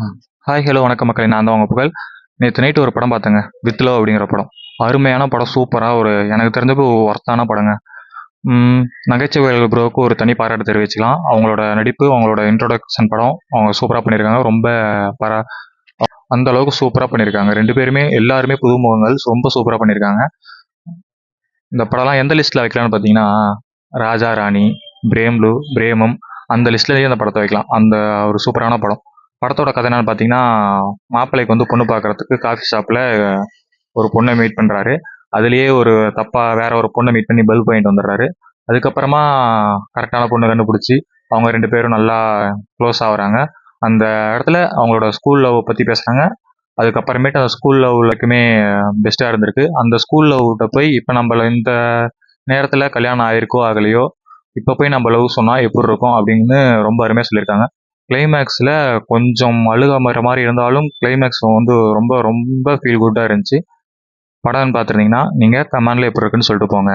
ம். Hi, hello, வணக்கம் மக்களே. நான் தான் உங்க புகழ். நேத்து நைட்டு ஒரு படம் பார்த்தேங்க. வித் லவ் அப்படிங்கிற படம். அருமையான படம். சூப்பரா எனக்கு தெரிஞ்சு ஒர்த்தான படங்க. ம். நகைச்சுவைகள் ப்ரோவுக்கு ஒரு தனி பாராட்டு தெரிவிச்சுக்கலாம். அவங்களோட நடிப்பு, அவங்களோட இன்ட்ரோடக்ஷன் படம் அவங்க சூப்பரா பண்ணியிருக்காங்க. ரொம்ப பரா அந்த அளவுக்கு சூப்பரா பண்ணியிருக்காங்க. 2 பேருமே எல்லாருமே புதுமுகங்கள். ரொம்ப சூப்பரா பண்ணியிருக்காங்க. இந்த படம்லாம் எந்த லிஸ்ட்ல வைக்கலாம்னு பார்த்தீங்கன்னா, ராஜா ராணி, பிரேமம் அந்த லிஸ்ட்லயே அந்த படத்தை வைக்கலாம். அந்த ஒரு சூப்பரான படம். படத்தோட கதை என்னன்னு பார்த்தீங்கன்னா, மாப்பிள்ளைக்கு வந்து பொண்ணு பார்க்கறதுக்கு காஃபி ஷாப்ல ஒரு பொண்ணை மீட் பண்றாரு. அதுலயே ஒரு தப்பா வேற ஒரு பொண்ணை மீட் பண்ணி பல்ப் வாங்கிட்டு வந்துடுறாரு. அதுக்கப்புறமா கரெக்டான பொண்ணை கண்டுபிடிச்சி அவங்க 2 பேரும் நல்லா க்ளோஸ் ஆகுறாங்க. அந்த இடத்துல அவங்களோட ஸ்கூல் லவ் பத்தி பேசுறாங்க. அதுக்கப்புறமேட்டு அந்த ஸ்கூல் லவ் வரைக்குமே பெஸ்ட்டாக இருந்திருக்கு. அந்த ஸ்கூல் லவ்கிட்ட போய் இப்போ நம்மள இந்த நேரத்தில் கல்யாணம் ஆயிருக்கோ ஆகலையோ, இப்போ போய் நம்ம லவ் சொன்னால் எப்படி இருக்கும் அப்படின்னு ரொம்ப அருமையாக சொல்லியிருக்காங்க. கிளைமேக்ஸில் கொஞ்சம் அழுக மாதிரி இருந்தாலும் கிளைமேக்ஸ் வந்து ரொம்ப ரொம்ப ஃபீல் குட்டாக இருந்துச்சு. படம்னு பார்த்துருந்தீங்கன்னா நீங்கள் கமெண்டில் எப்படி இருக்குன்னு சொல்லிட்டு போங்க.